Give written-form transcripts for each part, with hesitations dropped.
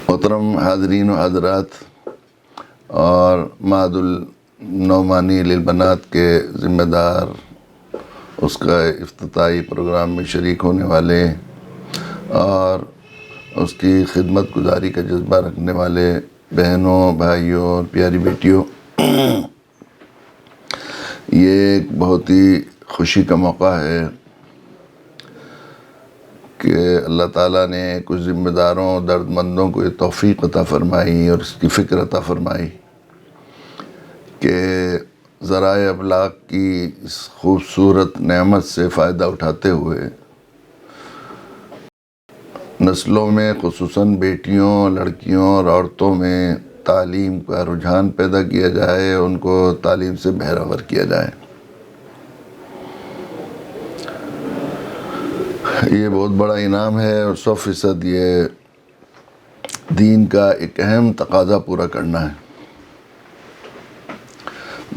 محترم حاضرین و حضرات اور معہد النعمانی للبنات کے ذمہ دار، اس کا افتتاحی پروگرام میں شریک ہونے والے اور اس کی خدمت گزاری کا جذبہ رکھنے والے بہنوں، بھائیوں اور پیاری بیٹیوں، یہ ایک بہت ہی خوشی کا موقع ہے کہ اللہ تعالیٰ نے کچھ ذمہ داروں، درد مندوں کو یہ توفیق عطا فرمائی اور اس کی فکر عطا فرمائی کہ ذرائع ابلاغ کی اس خوبصورت نعمت سے فائدہ اٹھاتے ہوئے نسلوں میں، خصوصاً بیٹیوں، لڑکیوں اور عورتوں میں تعلیم کا رجحان پیدا کیا جائے، ان کو تعلیم سے بہرور کیا جائے۔ یہ بہت بڑا انعام ہے اور 100% یہ دین کا ایک اہم تقاضا پورا کرنا ہے۔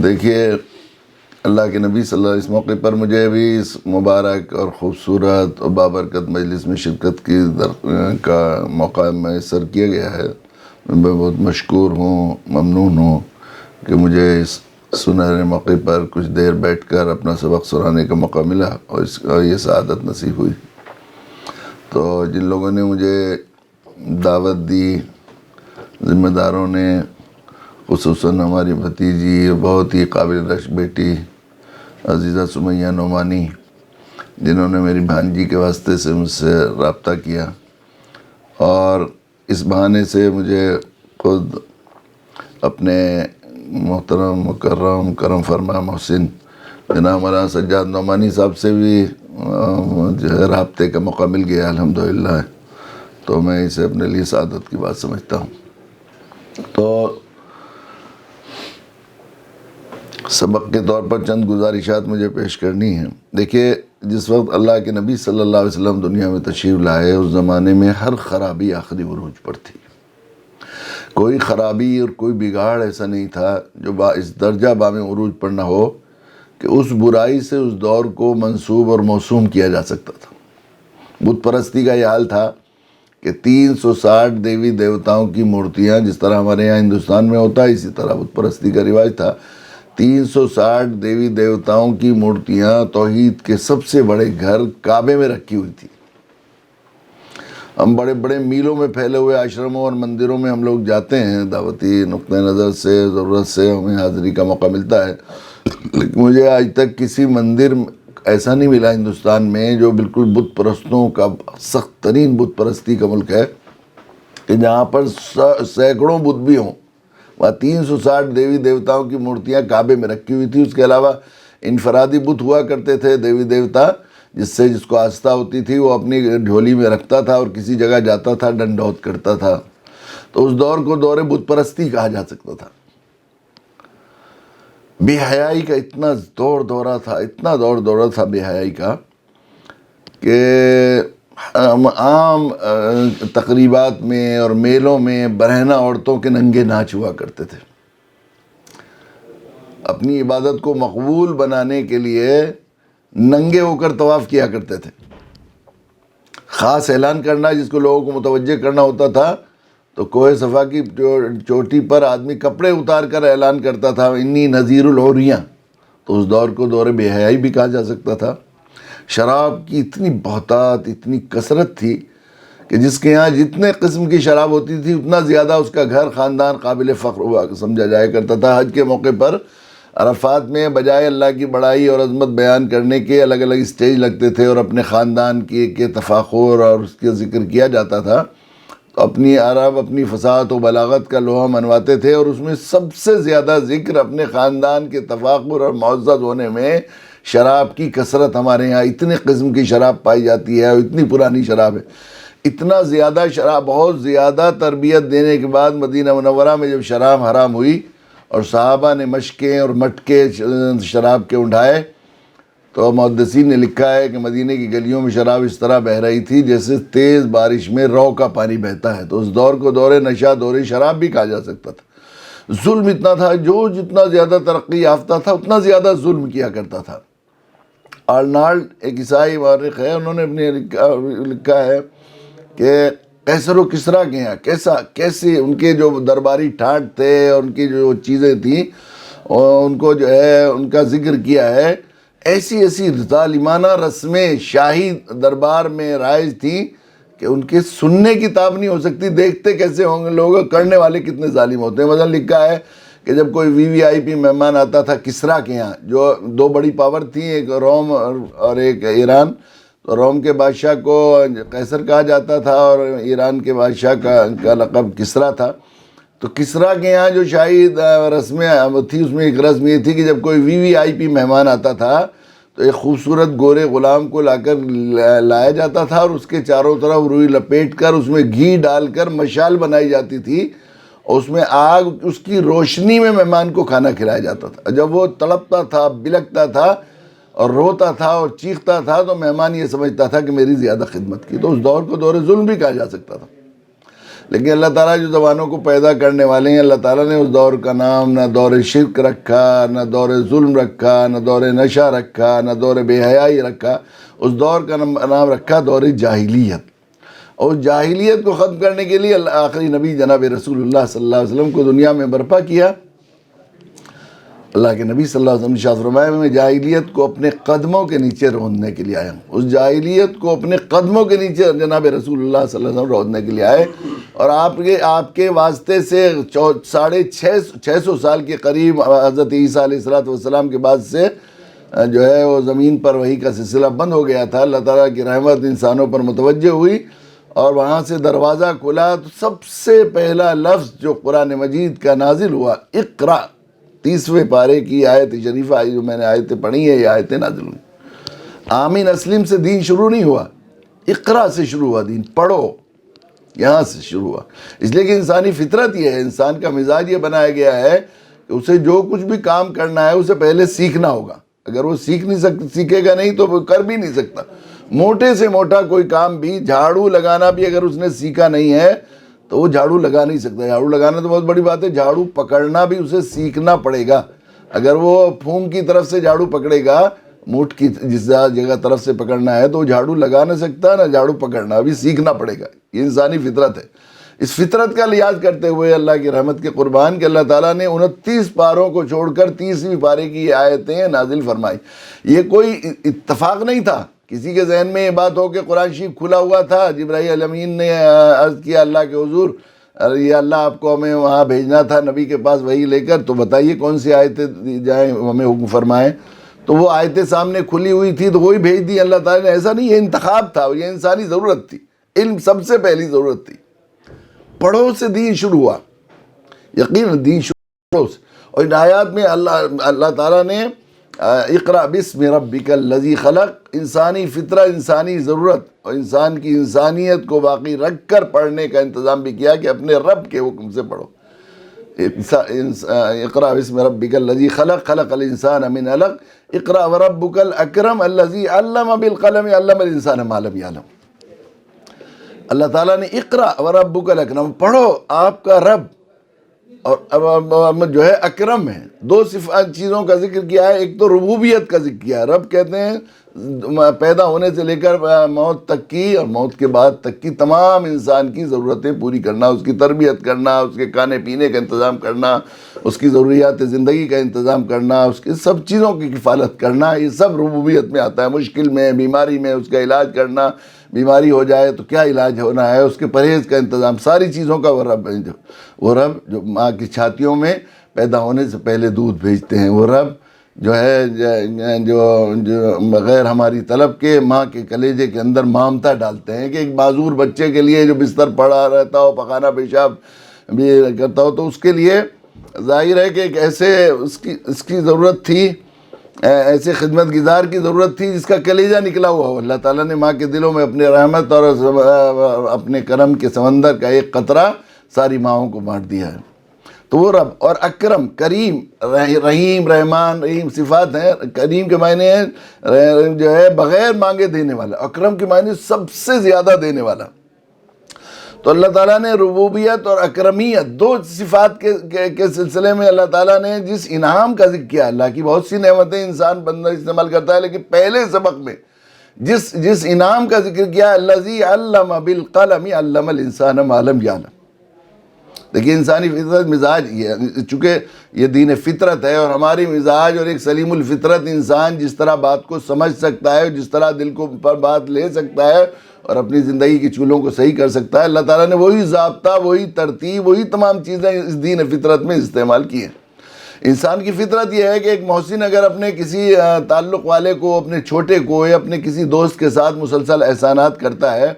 دیکھیے، اللہ کے نبی صلی اللہ علیہ وسلم، اس موقع پر مجھے بھی اس مبارک اور خوبصورت اور بابرکت مجلس میں شرکت کا موقع میسر کیا گیا ہے۔ میں بہت مشکور ہوں، ممنون ہوں کہ مجھے اس سنہرے موقع پر کچھ دیر بیٹھ کر اپنا سبق سنانے کا موقع ملا اور یہ سعادت نصیب ہوئی۔ تو جن لوگوں نے مجھے دعوت دی، ذمہ داروں نے، خصوصاً ہماری بھتیجی، بہت ہی قابل رشک بیٹی عزیزہ سمیہ نعمانی، جنہوں نے میری بھانجی کے واسطے سے مجھ سے رابطہ کیا اور اس بہانے سے مجھے خود اپنے محترم، مکرم، کرم فرما محسن جناب مولانا سجاد نعمانی صاحب سے بھی جو ہے رابطے کا موقع مل گیا الحمدللہ، تو میں اسے اپنے لیے سعادت کی بات سمجھتا ہوں۔ تو سبق کے طور پر چند گزارشات مجھے پیش کرنی ہیں۔ دیکھیے، جس وقت اللہ کے نبی صلی اللہ علیہ وسلم دنیا میں تشریف لائے، اس زمانے میں ہر خرابی آخری عروج پر تھی۔ کوئی خرابی اور کوئی بگاڑ ایسا نہیں تھا جو اس درجہ بام عروج پر نہ ہو کہ اس برائی سے اس دور کو منسوب اور موسوم کیا جا سکتا تھا۔ بت پرستی کا یہ حال تھا کہ 360 دیوی دیوتاؤں کی مورتیاں، جس طرح ہمارے یہاں ہندوستان میں ہوتا ہے، اسی طرح بت پرستی کا رواج تھا۔ 360 دیوی دیوتاؤں کی مورتیاں توحید کے سب سے بڑے گھر کعبے میں رکھی ہوئی تھی۔ ہم بڑے بڑے میلوں میں پھیلے ہوئے آشرموں اور مندروں میں ہم لوگ جاتے ہیں، دعوتی نقطہ نظر سے، ضرورت سے ہمیں حاضری کا موقع ملتا ہے، لیکن مجھے آج تک کسی مندر ایسا نہیں ملا ہندوستان میں جو بالکل بت پرستوں کا سخت ترین بت پرستی کا ملک ہے، کہ جہاں پر سینکڑوں بت بھی ہوں۔ وہاں 360 دیوی دیوتاؤں کی مورتیاں کعبے میں رکھی ہوئی تھی۔ اس کے علاوہ انفرادی بت ہوا کرتے تھے، دیوی دیوتا، جس کو آستھا ہوتی تھی وہ اپنی جھولی میں رکھتا تھا اور کسی جگہ جاتا تھا، ڈنڈوت کرتا تھا۔ تو اس دور کو دور بت پرستی کہا جا سکتا تھا۔ بے حیائی کا اتنا دور دورہ تھا بے حیائی کا کہ عام تقریبات میں اور میلوں میں برہنہ عورتوں کے ننگے ناچ ہوا کرتے تھے۔ اپنی عبادت کو مقبول بنانے کے لیے ننگے ہو کر طواف کیا کرتے تھے۔ خاص اعلان کرنا، جس کو لوگوں کو متوجہ کرنا ہوتا تھا، تو کوہ صفا کی چوٹی پر آدمی کپڑے اتار کر اعلان کرتا تھا، انی نذیر العریاں۔ تو اس دور کو دور بے حیائی بھی کہا جا سکتا تھا۔ شراب کی اتنی بہتات، اتنی کثرت تھی کہ جس کے یہاں جتنے قسم کی شراب ہوتی تھی، اتنا زیادہ اس کا گھر خاندان قابل فخر ہوا سمجھا جایا کرتا تھا۔ حج کے موقع پر عرفات میں بجائے اللہ کی بڑائی اور عظمت بیان کرنے کے الگ الگ اسٹیج لگتے تھے اور اپنے خاندان کے تفاخر اور اس کے ذکر کیا جاتا تھا، تو اپنی عرب، اپنی فصاحت و بلاغت کا لوہا منواتے تھے، اور اس میں سب سے زیادہ ذکر اپنے خاندان کے تفاخر اور معزز ہونے میں شراب کی کثرت۔ ہمارے یہاں اتنے قسم کی شراب پائی جاتی ہے اور اتنی پرانی شراب ہے، اتنا زیادہ شراب، بہت زیادہ تربیت دینے کے بعد مدینہ منورہ میں جب شراب حرام ہوئی اور صحابہ نے مشکیں اور مٹکے شراب کے اٹھائے، تو محدثین نے لکھا ہے کہ مدینہ کی گلیوں میں شراب اس طرح بہہ رہی تھی جیسے تیز بارش میں رو کا پانی بہتا ہے۔ تو اس دور کو دور نشہ، دور شراب بھی کہا جا سکتا تھا۔ ظلم اتنا تھا، جو جتنا زیادہ ترقی یافتہ تھا اتنا زیادہ ظلم کیا کرتا تھا۔ آرنالڈ ایک عیسائی مورخ ہے، انہوں نے اپنے لکھا ہے کہ قیصر و کسریٰ کے یہاں کیسے ان کے جو درباری ٹھاٹ تھے اور ان کی جو چیزیں تھیں ان کو جو ہے ان کا ذکر کیا ہے. ایسی ظالمانہ رسمیں شاہی دربار میں رائج تھیں کہ ان کے سننے کی تاب نہیں ہو سکتی. دیکھتے کیسے ہوں گے لوگ، کرنے والے کتنے ظالم ہوتے ہیں. مثلا لکھا ہے کہ جب کوئی VIP مہمان آتا تھا کسریٰ کے یہاں، جو دو بڑی پاور تھیں، ایک روم اور ایک ایران، تو روم کے بادشاہ کو قیصر کہا جاتا تھا اور ایران کے بادشاہ کا لقب کسریٰ تھا. تو کسریٰ کے یہاں جو شاہی رسمیں تھی اس میں ایک رسم یہ تھی کہ جب کوئی VIP مہمان آتا تھا تو ایک خوبصورت گورے غلام کو لایا جاتا تھا اور اس کے چاروں طرف روئی لپیٹ کر اس میں گھی ڈال کر مشال بنائی جاتی تھی اور اس میں آگ، اس کی روشنی میں مہمان کو کھانا کھلایا جاتا تھا. جب وہ تڑپتا تھا، بلکتا تھا اور روتا تھا اور چیختا تھا تو مہمان یہ سمجھتا تھا کہ میری زیادہ خدمت کی. تو اس دور کو دور ظلم بھی کہا جا سکتا تھا. لیکن اللہ تعالیٰ جو زبانوں کو پیدا کرنے والے ہیں، اللہ تعالیٰ نے اس دور کا نام نہ دور شرک رکھا، نہ دور ظلم رکھا، نہ دور نشہ رکھا، نہ دور بے حیائی رکھا. اس دور کا نام رکھا دور جاہلیت. اور جاہلیت کو ختم کرنے کے لیے آخری نبی جناب رسول اللہ صلی اللہ علیہ وسلم کو دنیا میں برپا کیا. اللہ کے نبی صلی اللہ علیہ وسلم نے ارشاد فرمایا میں جاہلیت کو اپنے قدموں کے نیچے روننے کے لیے آیا ہوں. اس جاہلیت کو اپنے قدموں کے نیچے جناب رسول اللہ صلی اللہ علیہ وسلم روننے کے لیے آئے. اور آپ کے واسطے سے 650 سال کے قریب حضرت عیسیٰ علیہ السلام کے بعد سے جو ہے وہ زمین پر وحی کا سلسلہ بند ہو گیا تھا. اللہ تعالیٰ کی رحمت انسانوں پر متوجہ ہوئی اور وہاں سے دروازہ کھلا. تو سب سے پہلا لفظ جو قرآن مجید کا نازل ہوا اقرا، 30ویں پارے کی آیت شریفہ آئی جو میں نے آیتیں پڑھی ہیں، یہ آیتیں نازل ہوئی. آمین اسلم سے دین شروع نہیں ہوا، اقرا سے شروع ہوا. دین پڑھو، یہاں سے شروع ہوا. اس لیے کہ انسانی فطرت یہ ہے، انسان کا مزاج یہ بنایا گیا ہے کہ اسے جو کچھ بھی کام کرنا ہے اسے پہلے سیکھنا ہوگا. اگر وہ سیکھے گا نہیں تو وہ کر بھی نہیں سکتا. موٹے سے موٹا کوئی کام بھی، جھاڑو لگانا بھی اگر اس نے سیکھا نہیں ہے تو وہ جھاڑو لگا نہیں سکتا. جھاڑو لگانا تو بہت بڑی بات ہے، جھاڑو پکڑنا بھی اسے سیکھنا پڑے گا. اگر وہ پھوم کی طرف سے جھاڑو پکڑے گا، مٹھ کی جس جگہ طرف سے پکڑنا ہے، تو وہ جھاڑو لگا نہ سکتا نہ جھاڑو پکڑنا، ابھی سیکھنا پڑے گا. یہ انسانی فطرت ہے. اس فطرت کا لحاظ کرتے ہوئے اللہ کی رحمت کے قربان کہ اللہ تعالیٰ نے 29 پاروں کو چھوڑ کر 30ویں پارے کی یہ آیتیں نازل فرمائی. یہ کوئی اتفاق نہیں تھا، کسی کے ذہن میں یہ بات ہو کہ قرآن شریف کھلا ہوا تھا، جبرائیل امین نے عرض کیا اللہ کے حضور یہ اللہ آپ کو ہمیں وہاں بھیجنا تھا نبی کے پاس وحی لے کر، تو بتائیے کون سی آیتیں جائیں ہمیں حکم فرمائیں. تو وہ آیتیں سامنے کھلی ہوئی تھی تو وہی بھیج دی اللہ تعالیٰ نے. ایسا نہیں، یہ انتخاب تھا، یہ انسانی ضرورت تھی. علم سب سے پہلی ضرورت تھی. پڑھو سے دین شروع ہوا، یقین دین شروع. اور ان آیات میں اللہ تعالیٰ نے اقرا بسم ربک الذی خلق، انسانی فطرہ، انسانی ضرورت اور انسان کی انسانیت کو باقی رکھ کر پڑھنے کا انتظام بھی کیا کہ اپنے رب کے حکم سے پڑھو. اقرا بسم ربک الذی خلق خلق الانسان من علق اقرا وربک الاکرم الذی علم بالقلم علم الانسان ما لم یعلم. اللہ تعالیٰ نے اقرا وربک الاکرم، پڑھو آپ کا رب اور جو ہے اکرم ہے. دو چیزوں کا ذکر کیا ہے. ایک تو ربوبیت کا ذکر کیا ہے. رب کہتے ہیں پیدا ہونے سے لے کر موت تک کی اور موت کے بعد تک کی تمام انسان کی ضرورتیں پوری کرنا، اس کی تربیت کرنا، اس کے کھانے پینے کا انتظام کرنا، اس کی ضروریات زندگی کا انتظام کرنا، اس کی سب چیزوں کی کفالت کرنا، یہ سب ربوبیت میں آتا ہے. مشکل میں، بیماری میں اس کا علاج کرنا، بیماری ہو جائے تو کیا علاج ہونا ہے، اس کے پرہیز کا انتظام، ساری چیزوں کا وہ رب ہے. وہ رب جو ماں کی چھاتیوں میں پیدا ہونے سے پہلے دودھ بھیجتے ہیں، وہ رب جو ہے جو بغیر ہماری طلب کے ماں کے کلیجے کے اندر مامتا ڈالتے ہیں کہ ایک معذور بچے کے لیے جو بستر پڑا رہتا ہو، پخانہ پیشاب بھی کرتا ہو، تو اس کے لیے ظاہر ہے کہ ایک ایسے اس کی ضرورت تھی، ایسے خدمت گزار کی ضرورت تھی جس کا کلیجہ نکلا ہوا ہو. اللہ تعالیٰ نے ماں کے دلوں میں اپنے رحمت اور اپنے کرم کے سمندر کا ایک قطرہ ساری ماؤں کو بانٹ دیا ہے. تو وہ رب اور اکرم، کریم، رحیم، رحمان، رحیم صفات ہیں. کریم کے معنی ہے جو ہے بغیر مانگے دینے والا، اکرم کے معنی سب سے زیادہ دینے والا. تو اللہ تعالیٰ نے ربوبیت اور اکرمیت دو صفات کے سلسلے میں اللہ تعالیٰ نے جس انعام کا ذکر کیا، اللہ کی بہت سی نعمتیں انسان بندہ استعمال کرتا ہے، لیکن پہلے سبق میں جس انعام کا ذکر کیا، الذی علم بالقلم علم الانسان ما لم یعلم. دیکھیے انسانی فطرت مزاج یہ ہے، چونکہ یہ دین فطرت ہے، اور ہماری مزاج اور ایک سلیم الفطرت انسان جس طرح بات کو سمجھ سکتا ہے، جس طرح دل کو پر بات لے سکتا ہے اور اپنی زندگی کی چولوں کو صحیح کر سکتا ہے، اللہ تعالیٰ نے وہی ضابطہ، وہی ترتیب، وہی تمام چیزیں اس دین فطرت میں استعمال کی ہیں. انسان کی فطرت یہ ہے کہ ایک محسن اگر اپنے کسی تعلق والے کو، اپنے چھوٹے کو یا اپنے کسی دوست کے ساتھ مسلسل احسانات کرتا ہے،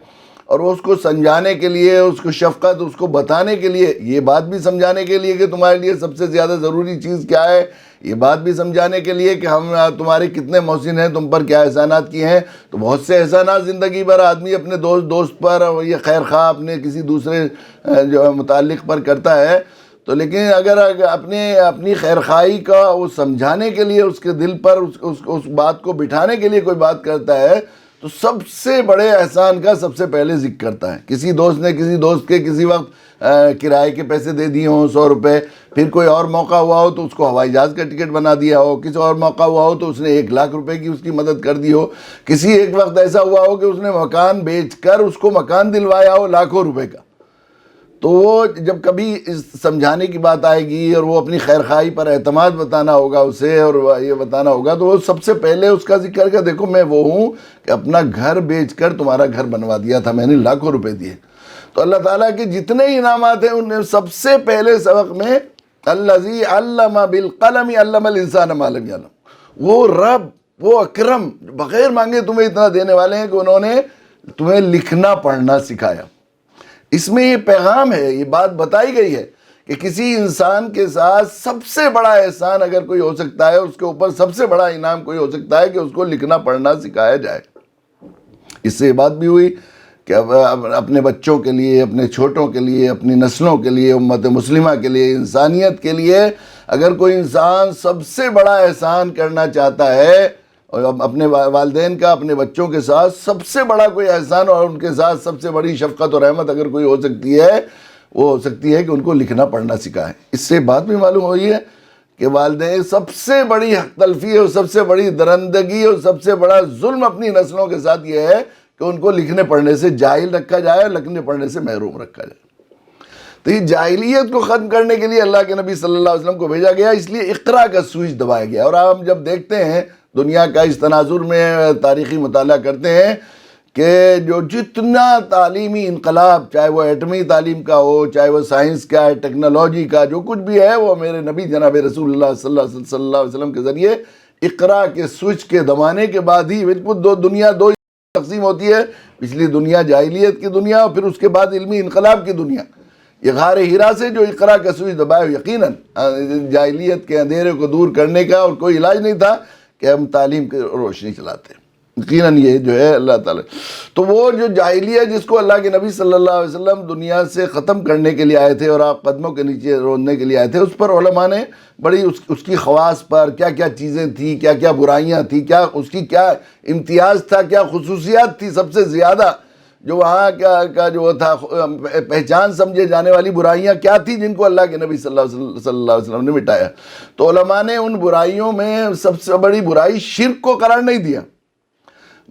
اور وہ اس کو سمجھانے کے لیے، اس کو شفقت، اس کو بتانے کے لیے، یہ بات بھی سمجھانے کے لیے کہ تمہارے لیے سب سے زیادہ ضروری چیز کیا ہے، یہ بات بھی سمجھانے کے لیے کہ ہم تمہارے کتنے محسن ہیں، تم پر کیا احسانات کیے ہیں. تو بہت سے احسانات زندگی بھر آدمی اپنے دوست پر، یا خیر خواہ اپنے کسی دوسرے جو متعلق پر کرتا ہے. تو لیکن اگر اپنی خیر خواہی کا وہ سمجھانے کے لیے، اس کے دل پر اس بات کو بٹھانے کے لیے کوئی بات کرتا ہے، تو سب سے بڑے احسان کا سب سے پہلے ذکر کرتا ہے. کسی دوست نے کسی دوست کے کسی وقت کرائے کے پیسے دے دیے ہوں 100 روپے، پھر کوئی اور موقع ہوا ہو تو اس کو ہوائی جہاز کا ٹکٹ بنا دیا ہو، کسی اور موقع ہوا ہو تو اس نے 1 لاکھ روپے کی اس کی مدد کر دی ہو، کسی ایک وقت ایسا ہوا ہو کہ اس نے مکان بیچ کر اس کو مکان دلوایا ہو لاکھوں روپے کا. تو وہ جب کبھی اس سمجھانے کی بات آئے گی اور وہ اپنی خیر خواہی پر اعتماد بتانا ہوگا اسے، اور یہ بتانا ہوگا، تو وہ سب سے پہلے اس کا ذکر کہ دیکھو میں وہ ہوں کہ اپنا گھر بیچ کر تمہارا گھر بنوا دیا تھا، میں نے لاکھوں روپے دیے. تو اللہ تعالیٰ کے جتنے انعامات ہیں ان میں سب سے پہلے سبق میں الذی علم بالقلم علم الانسان ما لم یعلم، وہ رب، وہ اکرم بغیر مانگے تمہیں اتنا دینے والے ہیں کہ انہوں نے تمہیں لکھنا پڑھنا سکھایا. اس میں یہ پیغام ہے، یہ بات بتائی گئی ہے کہ کسی انسان کے ساتھ سب سے بڑا احسان اگر کوئی ہو سکتا ہے، اس کے اوپر سب سے بڑا انعام کوئی ہو سکتا ہے کہ اس کو لکھنا پڑھنا سکھایا جائے. اس سے یہ بات بھی ہوئی کہ اپنے بچوں کے لیے، اپنے چھوٹوں کے لیے، اپنی نسلوں کے لیے، امت مسلمہ کے لیے، انسانیت کے لیے اگر کوئی انسان سب سے بڑا احسان کرنا چاہتا ہے، اور اپنے والدین کا اپنے بچوں کے ساتھ سب سے بڑا کوئی احسان اور ان کے ساتھ سب سے بڑی شفقت اور رحمت اگر کوئی ہو سکتی ہے، وہ ہو سکتی ہے کہ ان کو لکھنا پڑھنا سکھائے. اس سے بات بھی معلوم ہوئی ہے کہ والدین سب سے بڑی حق تلفی اور سب سے بڑی درندگی اور سب سے بڑا ظلم اپنی نسلوں کے ساتھ یہ ہے کہ ان کو لکھنے پڑھنے سے جاہل رکھا جائے، لکھنے پڑھنے سے محروم رکھا جائے. تو یہ جاہلیت کو ختم کرنے کے لیے اللہ کے نبی صلی اللہ علیہ وسلم کو بھیجا گیا، اس لیے اقرا کا سوئچ دبایا گیا. اور آپ جب دیکھتے ہیں دنیا کا اس تناظر میں تاریخی مطالعہ کرتے ہیں کہ جو جتنا تعلیمی انقلاب، چاہے وہ ایٹمی تعلیم کا ہو، چاہے وہ سائنس کا ہے، ٹیکنالوجی کا، جو کچھ بھی ہے، وہ میرے نبی جناب رسول اللہ صلی اللہ علیہ وسلم کے ذریعے اقرا کے سوئچ کے دبانے کے بعد ہی بالکل دنیا دو تقسیم ہوتی ہے. پچھلی دنیا جاہلیت کی دنیا، اور پھر اس کے بعد علمی انقلاب کی دنیا. یہ غار ہیرا سے جو اقرا کا سوئچ دبایا، یقیناً جاہلیت کے اندھیرے کو دور کرنے کا اور کوئی علاج نہیں تھا کہ ہم تعلیم کی روشنی چلاتے ہیں. یقیناً یہ جو ہے اللہ تعالیٰ، تو وہ جو جاہلیت جس کو اللہ کے نبی صلی اللہ علیہ وسلم دنیا سے ختم کرنے کے لیے آئے تھے اور آپ قدموں کے نیچے روننے کے لیے آئے تھے، اس پر علماء نے بڑی اس کی خواص پر کیا کیا چیزیں تھیں، کیا کیا برائیاں تھیں، کیا اس کی کیا امتیاز تھا، کیا خصوصیات تھی، سب سے زیادہ جو وہاں کا جو تھا پہچان سمجھے جانے والی برائیاں کیا تھی جن کو اللہ کے نبی صلی اللہ علیہ وسلم نے مٹایا. تو علماء نے ان برائیوں میں سب سے بڑی برائی شرک کو قرار نہیں دیا،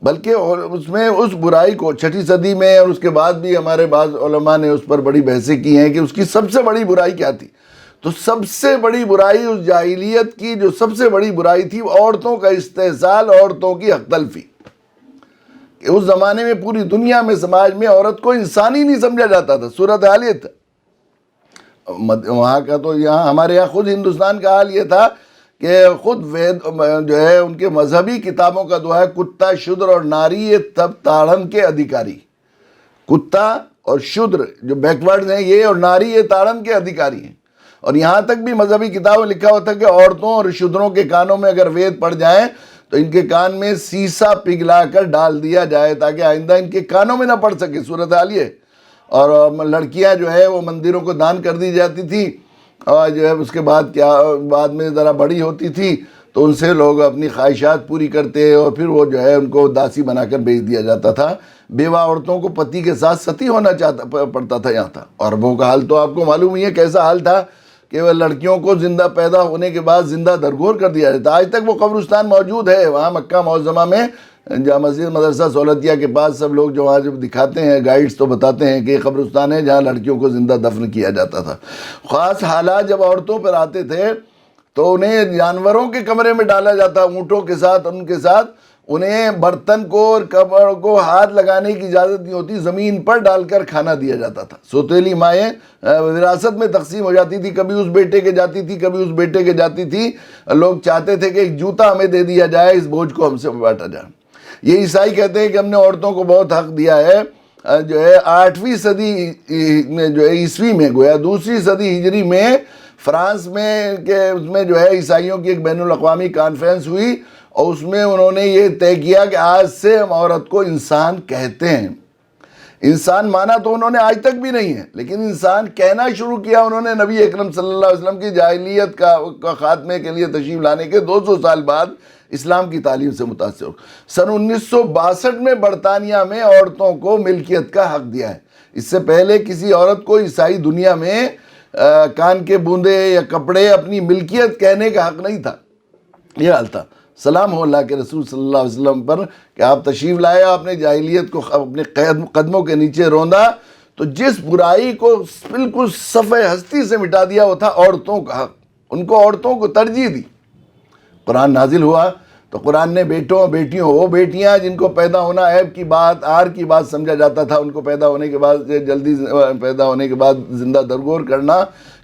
بلکہ اس میں اس برائی کو 6 صدی میں اور اس کے بعد بھی ہمارے بعض علماء نے اس پر بڑی بحثیں کی ہیں کہ اس کی سب سے بڑی برائی کیا تھی. تو سب سے بڑی برائی اس جاہلیت کی جو سب سے بڑی برائی تھی، عورتوں کا استحصال، عورتوں کی حق تلفی. کہ اس زمانے میں پوری دنیا میں سماج میں عورت کو انسانی نہیں سمجھا جاتا تھا. صورت حال یہ تھا وہاں کا، تو یہاں ہمارے یہاں خود ہندوستان کا حال یہ تھا کہ خود وید جو ہے ان کے مذہبی کتابوں کا دعا ہے، کتا شودر اور ناری یہ تب تاڑن کے ادھیکاری. کتا اور شودر جو بیکورڈ ہیں یہ، اور ناری یہ تاڑن کے ادھیکاری ہیں. اور یہاں تک بھی مذہبی کتابوں لکھا ہوتا ہے کہ عورتوں اور شودروں کے کانوں میں اگر وید پڑ جائیں تو ان کے کان میں سیسا پگھلا کر ڈال دیا جائے تاکہ آئندہ ان کے کانوں میں نہ پڑ سکے. صورت حال یہ. اور لڑکیاں جو ہے وہ مندروں کو دان کر دی جاتی تھی، اور جو ہے اس کے بعد میں ذرا بڑی ہوتی تھی تو ان سے لوگ اپنی خواہشات پوری کرتے اور پھر وہ جو ہے ان کو داسی بنا کر بیچ دیا جاتا تھا. بیوہ عورتوں کو پتی کے ساتھ ستی ہونا پڑتا تھا. یہاں تھا عربوں کا حال تو آپ کو معلوم ہی ہے کیسا حال تھا کہ وہ لڑکیوں کو زندہ پیدا ہونے کے بعد زندہ درگور کر دیا جاتا ہے. آج تک وہ قبرستان موجود ہے وہاں مکہ معظمہ میں، جامع مسجد مدرسہ سہولتیہ کے پاس. سب لوگ جو وہاں جب دکھاتے ہیں گائیڈز تو بتاتے ہیں کہ یہ قبرستان ہے جہاں لڑکیوں کو زندہ دفن کیا جاتا تھا. خاص حالات جب عورتوں پر آتے تھے تو انہیں جانوروں کے کمرے میں ڈالا جاتا، اونٹوں کے ساتھ، ان کے ساتھ انہیں برتن کو اور کمر کو ہاتھ لگانے کی اجازت نہیں ہوتی، زمین پر ڈال کر کھانا دیا جاتا تھا. سوتیلی مائیں وراثت میں تقسیم ہو جاتی تھی، کبھی اس بیٹے کے جاتی تھی کبھی اس بیٹے کے جاتی تھی. لوگ چاہتے تھے کہ ایک جوتا ہمیں دے دیا جائے، اس بوجھ کو ہم سے بانٹا جائے. یہ عیسائی کہتے ہیں کہ ہم نے عورتوں کو بہت حق دیا ہے. جو ہے 8ویں صدی میں جو ہے عیسوی میں، گویا 2ری صدی ہجری میں فرانس میں کہ اس میں جو ہے عیسائیوں کی ایک بین الاقوامی کانفرنس ہوئی، اور اس میں انہوں نے یہ طے کیا کہ آج سے ہم عورت کو انسان کہتے ہیں. انسان مانا تو انہوں نے آج تک بھی نہیں ہے، لیکن انسان کہنا شروع کیا انہوں نے نبی اکرم صلی اللہ علیہ وسلم کی جاہلیت کا خاتمے کے لیے تشریف لانے کے 200 سال بعد اسلام کی تعلیم سے متاثر ہو. سن 1962 میں برطانیہ میں عورتوں کو ملکیت کا حق دیا ہے. اس سے پہلے کسی عورت کو عیسائی دنیا میں کان کے بوندے یا کپڑے اپنی ملکیت کہنے کا حق نہیں تھا. یہ حال تھا. سلام ہو اللہ کے رسول صلی اللہ علیہ وسلم پر کہ آپ تشریف لائے، آپ نے جاہلیت کو اپنے قدموں کے نیچے روندا. تو جس برائی کو بالکل صفحہ ہستی سے مٹا دیا وہ تھا عورتوں کا حق. ان کو عورتوں کو ترجیح دی. قرآن نازل ہوا تو قرآن نے بیٹوں بیٹیوں، وہ بیٹیاں جن کو پیدا ہونا عیب کی بات، عار کی بات سمجھا جاتا تھا، ان کو پیدا ہونے کے بعد جلدی پیدا ہونے کے بعد زندہ درگور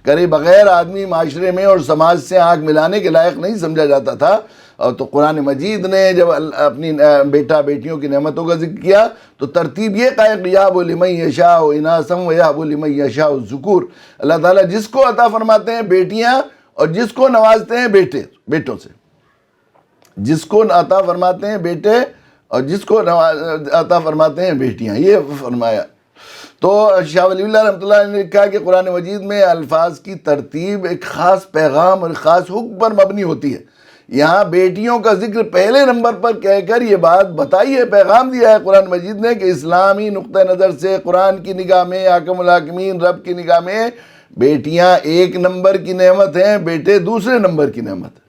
کرے بغیر آدمی معاشرے میں اور سماج سے آنکھ ملانے کے لائق نہیں سمجھا جاتا تھا. اور تو قرآن مجید نے جب اپنی بیٹا بیٹیوں کی نعمتوں کا ذکر کیا تو ترتیب یہ قائم، یہب لمن یشاء اناثا ویہب لمن یشاء الذکور. اللہ تعالیٰ جس کو عطا فرماتے ہیں بیٹیاں اور جس کو نوازتے ہیں بیٹوں سے. جس کو عطا فرماتے ہیں بیٹے اور جس کو عطا فرماتے ہیں بیٹیاں، یہ فرمایا. تو شاہ ولی اللہ رحمۃ اللہ نے لکھا کہ قرآن مجید میں الفاظ کی ترتیب ایک خاص پیغام اور خاص حکم پر مبنی ہوتی ہے. یہاں بیٹیوں کا ذکر پہلے نمبر پر کہہ کر یہ بات بتائی ہے، پیغام دیا ہے قرآن مجید نے کہ اسلامی نقطہ نظر سے قرآن کی نگاہ میں، حاکم الحاکمین رب کی نگاہ میں بیٹیاں 1 نمبر کی نعمت ہیں، بیٹے 2 نمبر کی نعمت ہے.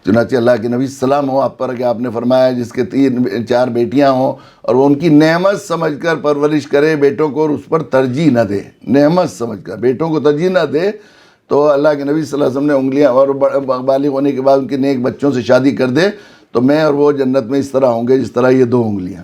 چنانچہ اللہ کے نبی سلام ہو آپ پر کہ آپ نے فرمایا جس کے 3-4 بیٹیاں ہوں اور وہ ان کی نعمت سمجھ کر پرورش کرے بیٹوں کو اور اس پر ترجیح نہ دے، نعمت سمجھ کر بیٹوں کو ترجیح نہ دے، تو اللہ کے نبی صلی اللہ علیہ وسلم نے انگلیاں اور بالغ ہونے کے بعد ان کے نیک بچوں سے شادی کر دے تو میں اور وہ جنت میں اس طرح ہوں گے جس طرح یہ 2 انگلیاں.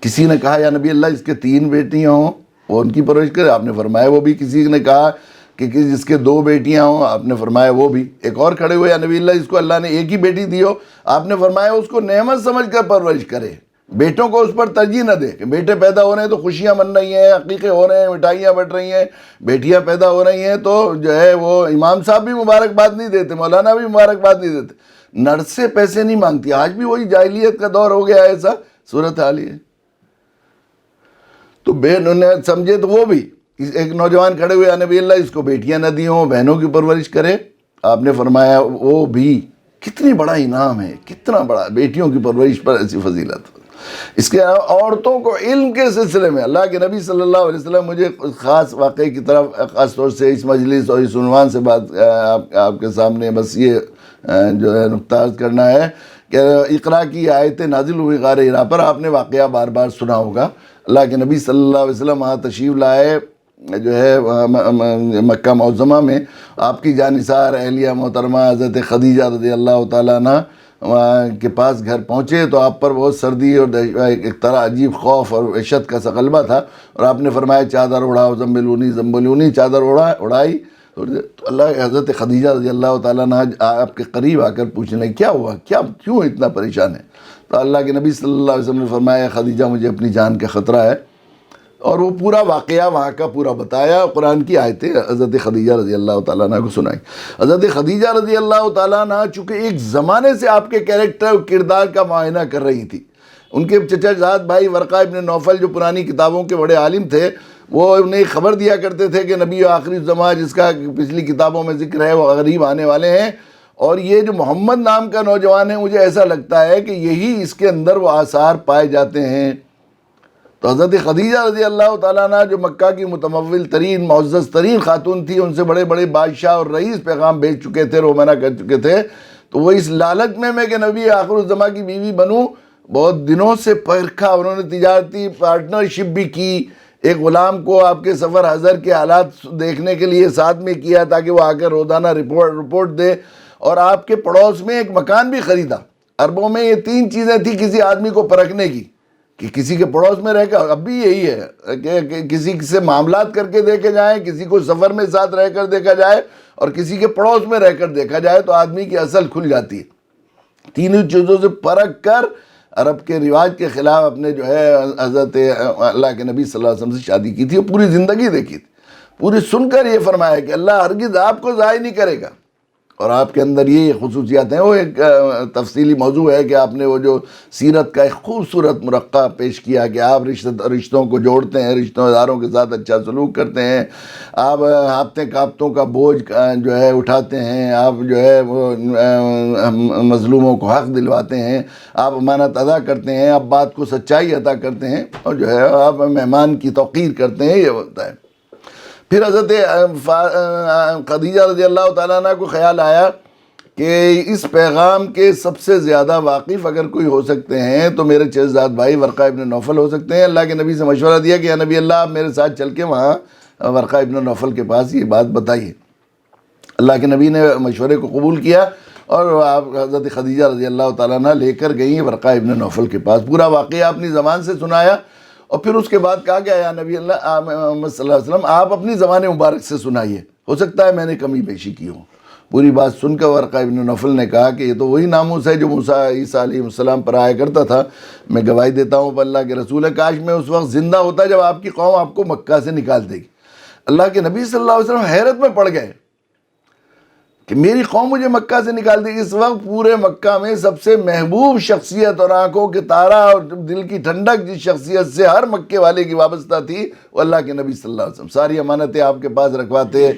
کسی نے کہا یا نبی اللہ اس کے 3 بیٹیاں ہوں وہ ان کی پرورش کرے، آپ نے فرمایا وہ بھی. کسی نے کہا کہ جس کے 2 بیٹیاں ہوں، آپ نے فرمایا وہ بھی. ایک اور کھڑے ہوئے یا نبی اللہ جس کو اللہ نے ایک ہی بیٹی دی ہو، آپ نے فرمایا اس کو نعمت سمجھ کر پرورش کرے، بیٹوں کو اس پر ترجیح نہ دے. کہ بیٹے پیدا ہو رہے ہیں تو خوشیاں من رہی ہیں، عقیقے ہو رہے ہیں، مٹھائیاں بٹ رہی ہیں، بیٹیاں پیدا ہو رہی ہیں تو جو ہے وہ امام صاحب بھی مبارکباد نہیں دیتے، مولانا بھی مبارکباد نہیں دیتے، نرس سے پیسے نہیں مانگتی. آج بھی وہی جاہلیت کا دور ہو گیا ہے، ایسا صورتحال ہے. تو انہوں نے سمجھے تو وہ بھی. ایک نوجوان کھڑے ہوئے نبی اللہ اس کو بیٹیاں نہ دی ہوں، بہنوں کی پرورش کرے، آپ نے فرمایا وہ بھی. کتنی بڑا انعام ہے، کتنا بڑا بیٹیوں کی پرورش پر ایسی فضیلت. اس کے عورتوں کو علم کے سلسلے میں اللہ کے نبی صلی اللہ علیہ وسلم، مجھے خاص واقعے کی طرف خاص طور سے اس مجلس اور اس عنوان سے بات آپ کے سامنے بس یہ جو ہے نقطہ عرض کرنا ہے کہ اقرا کی آیتیں نازل ہوئی غار حرا پر. آپ نے واقعہ بار بار سنا ہوگا. اللہ کے نبی صلی اللہ علیہ وسلم وہاں تشریف لائے جو ہے مکہ معظمہ میں. آپ کی جانثار اہلیہ محترمہ حضرت خدیجہ رضی اللہ تعالیٰ عنہ کے پاس گھر پہنچے تو آپ پر بہت سردی اور ایک طرح عجیب خوف اور وحشت کا سا غلبہ تھا، اور آپ نے فرمایا چادر اڑاؤ، زمبلونی، چادر اڑائی. تو اللہ حضرت خدیجہ رضی اللہ تعالیٰ عنہ آپ کے قریب آ کر پوچھنے لگے کیا ہوا، کیوں اتنا پریشان ہے؟ تو اللہ کے نبی صلی اللہ علیہ وسلم نے فرمایا خدیجہ مجھے اپنی جان کا خطرہ ہے، اور وہ پورا واقعہ وہاں کا پورا بتایا. قرآن کی آیتیں حضرت خدیجہ رضی اللہ تعالیٰ عنہ کو سنائی. حضرت خدیجہ رضی اللہ تعالیٰ عنہ چونکہ ایک زمانے سے آپ کے کیریکٹر کردار کا معائنہ کر رہی تھی. ان کے چچا زاد بھائی ورقہ ابن نوفل جو پرانی کتابوں کے بڑے عالم تھے، وہ انہیں خبر دیا کرتے تھے کہ نبی آخری الزمان جس کا پچھلی کتابوں میں ذکر ہے وہ غریب آنے والے ہیں، اور یہ جو محمد نام کا نوجوان ہے مجھے ایسا لگتا ہے کہ یہی اس کے اندر وہ آثار پائے جاتے ہیں. تو حضرت خدیجہ رضی اللہ تعالیٰ عنہ جو مکہ کی متمول ترین معزز ترین خاتون تھی، ان سے بڑے بڑے بادشاہ اور رئیس پیغام بھیج چکے تھے، رومانہ کر چکے تھے، تو وہ اس لالچ میں کہ نبی آخر الزماں کی بیوی بنوں، بہت دنوں سے پرکھا، انہوں نے تجارتی پارٹنرشپ بھی کی، ایک غلام کو آپ کے سفر حضر کے حالات دیکھنے کے لیے ساتھ میں کیا تاکہ وہ آ کر روزانہ رپورٹ دے، اور آپ کے پڑوس میں ایک مکان بھی خریدا۔ عربوں میں یہ 3 چیزیں تھی کسی آدمی کو پرکھنے کی، کہ کسی کے پڑوس میں رہ کر، اب بھی یہی ہے کہ کسی سے معاملات کر کے دیکھے جائیں، کسی کو سفر میں ساتھ رہ کر دیکھا جائے، اور کسی کے پڑوس میں رہ کر دیکھا جائے تو آدمی کی اصل کھل جاتی ہے۔ تینوں چیزوں سے پرکھ کر عرب کے رواج کے خلاف اپنے جو ہے حضرت اللہ کے نبی صلی اللہ علیہ وسلم سے شادی کی تھی، اور پوری زندگی دیکھی تھی۔ پوری سن کر یہ فرمایا کہ اللہ ہرگز آپ کو ضائع نہیں کرے گا، اور آپ کے اندر یہ خصوصیات ہیں۔ وہ ایک تفصیلی موضوع ہے کہ آپ نے وہ جو سیرت کا ایک خوبصورت مرقع پیش کیا کہ آپ رشتوں کو جوڑتے ہیں، رشتہ داروں کے ساتھ اچھا سلوک کرتے ہیں، آپ ہفتیں کاپتوں کا بوجھ جو ہے اٹھاتے ہیں، آپ جو ہے وہ مظلوموں کو حق دلواتے ہیں، آپ امانت ادا کرتے ہیں، آپ بات کو سچائی عطا کرتے ہیں، اور جو ہے آپ مہمان کی توقیر کرتے ہیں، یہ ہوتا ہے۔ پھر حضرت خدیجہ رضی اللہ تعالیٰ عنہ کو خیال آیا کہ اس پیغام کے سب سے زیادہ واقف اگر کوئی ہو سکتے ہیں تو میرے چچزاد بھائی ورقہ ابن نوفل ہو سکتے ہیں۔ اللہ کے نبی سے مشورہ دیا کہ یا نبی اللہ، آپ میرے ساتھ چل کے وہاں ورقہ ابن نوفل کے پاس یہ بات بتائیے۔ اللہ کے نبی نے مشورے کو قبول کیا، اور آپ حضرت خدیجہ رضی اللہ تعالیٰ عنہ لے کر گئیں ورقہ ابن نوفل کے پاس، پورا واقعہ اپنی زبان سے سنایا، اور پھر اس کے بعد کہا کہ یا نبی اللہ محمد صلی اللہ علیہ وسلم، آپ اپنی زبان مبارک سے سنائیے، ہو سکتا ہے میں نے کمی بیشی کی ہوں۔ پوری بات سن کر ورقہ ابن نوفل نے کہا کہ یہ تو وہی ناموس ہے جو موسیٰ عیسیٰ علیہ السلام پر آیا کرتا تھا، میں گواہی دیتا ہوں پر اللہ کے رسول ہے، کاش میں اس وقت زندہ ہوتا جب آپ کی قوم آپ کو مکہ سے نکال دے گی۔ اللہ کے نبی صلی اللہ علیہ وسلم حیرت میں پڑ گئے کہ میری قوم مجھے مکہ سے نکال دے گی۔ اس وقت پورے مکہ میں سب سے محبوب شخصیت اور آنکھوں کے تارا اور دل کی ٹھنڈک جس شخصیت سے ہر مکے والے کی وابستہ تھی، وہ اللہ کے نبی صلی اللہ علیہ وسلم۔ ساری امانتیں آپ کے پاس رکھواتے،